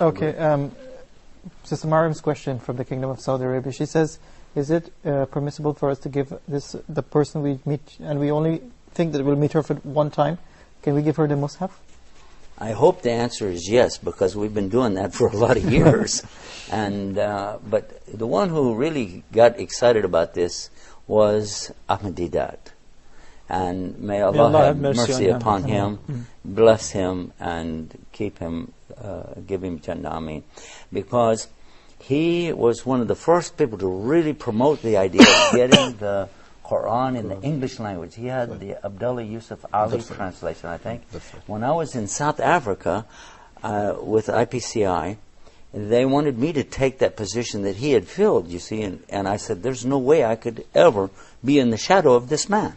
Okay, Sister Mariam's question from the Kingdom of Saudi Arabia. She says, is it permissible for us to give the person we meet, and we only think that we'll meet her for one time, can we give her the mushaf? I hope the answer is yes, because we've been doing that for a lot of years. But the one who really got excited about this was Ahmed Didat. And may Allah have mercy upon him, bless him, and keep him, give him Jannah, Ameen. Because he was one of the first people to really promote the idea of getting the Quran in the English language. He had the Abdullah Yusuf Ali translation, I think. When I was in South Africa with IPCI, they wanted me to take that position that he had filled, you see, and I said, there's no way I could ever be in the shadow of this man.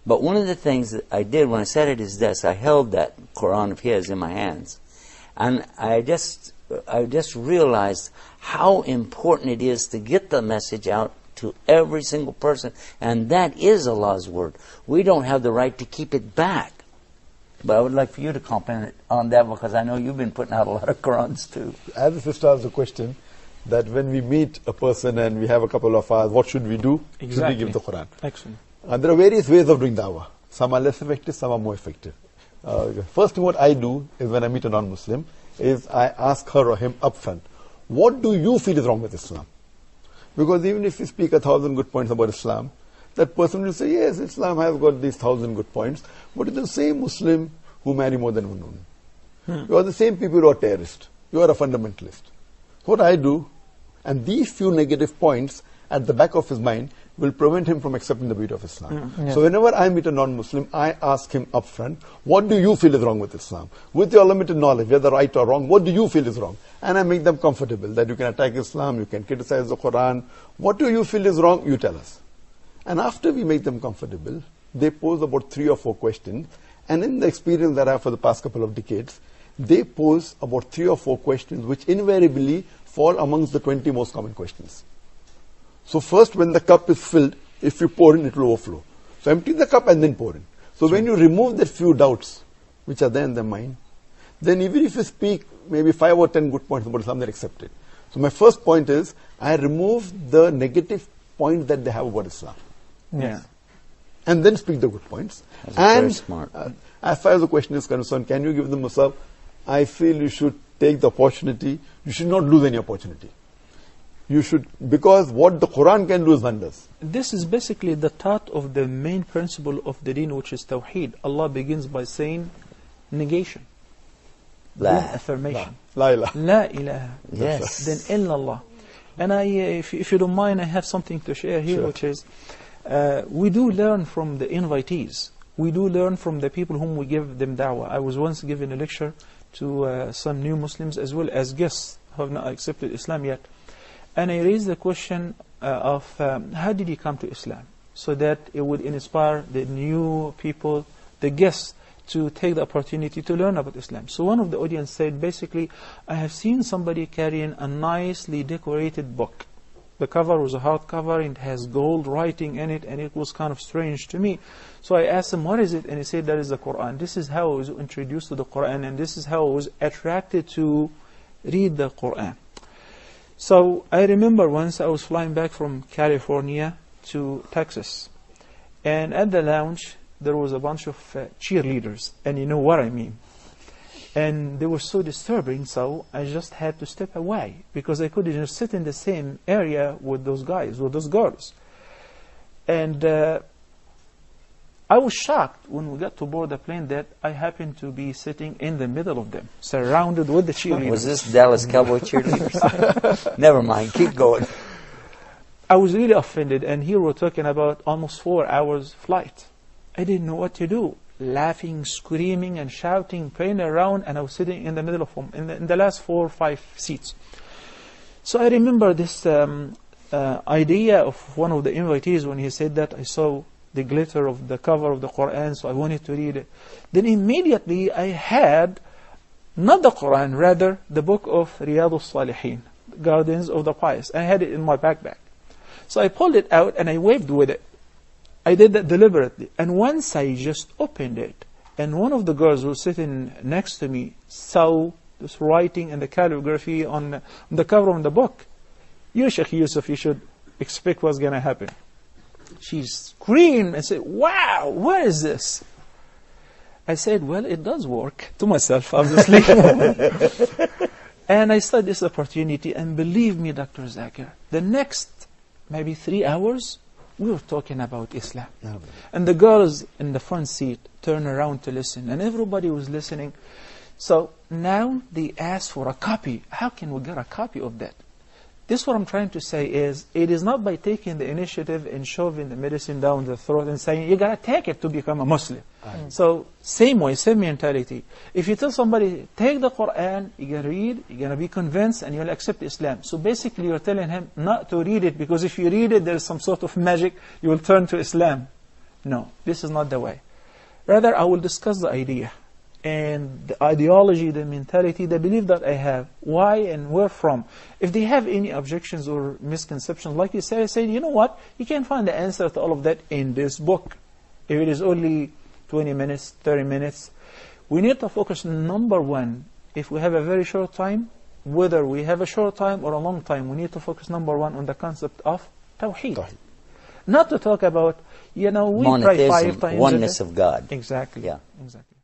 But one of the things that I did when I sat at his desk, I held that Quran of his in my hands. And I just realized how important it is to get the message out to every single person. And that is Allah's word. We don't have the right to keep it back. But I would like for you to comment on that, because I know you've been putting out a lot of Qurans too. As the sister asked the question, that when we meet a person and we have a couple of hours, what should we do? Exactly. Should we give the Quran? Excellent. There are various ways of doing dawah. Some are less effective, some are more effective. First thing what I do is when I meet a non-Muslim, is I ask her or him upfront, what do you feel is wrong with Islam? Because even if you speak 1,000 good points about Islam, that person will say, yes, Islam has got these 1,000 good points, but it's the same Muslim who marry more than one woman. You are the same people who are terrorists. You are a fundamentalist. What I do, and these few negative points at the back of his mind will prevent him from accepting the beauty of Islam. So whenever I meet a non-Muslim, I ask him upfront, what do you feel is wrong with Islam? With your limited knowledge, whether right or wrong, what do you feel is wrong? And I make them comfortable, that you can attack Islam, you can criticize the Quran. What do you feel is wrong? You tell us. And after we make them comfortable, they pose about 3 or 4 questions. And in the experience that I have for the past couple of decades, they pose about 3 or 4 questions which invariably fall amongst the 20 most common questions. So first, when the cup is filled, if you pour in, it will overflow. So empty the cup and then pour in. So when you remove that few doubts which are there in their mind, then even if you speak maybe 5 or 10 good points about Islam, they're accepted. So my first point is, I remove the negative point that they have about Islam. Yeah. And then speak the good points. That's and very smart. As far as the question is concerned, can you give them musaf? I feel you should take the opportunity. You should not lose any opportunity. You should, because what the Quran can do is wonders. This is basically the thought of the main principle of the deen, which is Tawheed. Allah begins by saying negation. La. Affirmation. La ilaha. La ilaha. Yes. Then illallah. And if you don't mind, I have something to share here, which is, we do learn from the invitees. We do learn from the people whom we give them da'wah. I was once giving a lecture to some new Muslims as well as guests who have not accepted Islam yet. And I raised the question of how did you come to Islam? So that it would inspire the new people, the guests, to take the opportunity to learn about Islam. So one of the audience said, basically, I have seen somebody carrying a nicely decorated book. The cover was a hardcover and it has gold writing in it, and it was kind of strange to me. So I asked him, what is it? And he said, that is the Quran. This is how I was introduced to the Quran, and this is how I was attracted to read the Quran. So I remember once I was flying back from California to Texas, and at the lounge there was a bunch of cheerleaders, and you know what I mean. And they were so disturbing, so I just had to step away, because I couldn't just sit in the same area with those guys, with those girls. And I was shocked when we got to board the plane that I happened to be sitting in the middle of them, surrounded with the cheerleaders. Was this Dallas Cowboy cheerleaders? Never mind, keep going. I was really offended, and here we're talking about almost 4 hours flight. I didn't know what to do. Laughing, screaming, and shouting, playing around, and I was sitting in the middle of them, in the last 4 or 5 seats. So I remember this idea of one of the invitees when he said that. I saw the glitter of the cover of the Quran, so I wanted to read it. Then immediately I had, not the Quran, rather the book of Riyadus Salihin, Gardens of the Pious. I had it in my backpack. So I pulled it out and I waved with it. I did that deliberately. And once I just opened it, and one of the girls who was sitting next to me saw this writing and the calligraphy on the cover of the book. You, Sheikh Yusuf, you should expect what's going to happen. She screamed and said, wow, what is this? I said, well, it does work. To myself, obviously. And I started this opportunity, and believe me, Dr. Zakir, the next maybe 3 hours, we were talking about Islam. And the girls in the front seat turned around to listen, and everybody was listening. So now they asked for a copy. How can we get a copy of that? This, what I'm trying to say is, it is not by taking the initiative and shoving the medicine down the throat and saying, you got to take it to become a Muslim. So, same way, same mentality. If you tell somebody, take the Quran, you're going to read, you're going to be convinced, and you'll accept Islam. So basically, you're telling him not to read it, because if you read it, there's some sort of magic, you will turn to Islam. No, this is not the way. Rather, I will discuss the idea and the ideology, the mentality, the belief that I have, why and where from. If they have any objections or misconceptions, like you said, I say, you know what, you can find the answer to all of that in this book. If it is only 20 minutes, 30 minutes, we need to focus, number one, if we have a very short time, whether we have a short time or a long time, we need to focus, number one, on the concept of Tawheed. Not to talk about, we pray 5 times. Oneness of God. Exactly. Yeah. Exactly.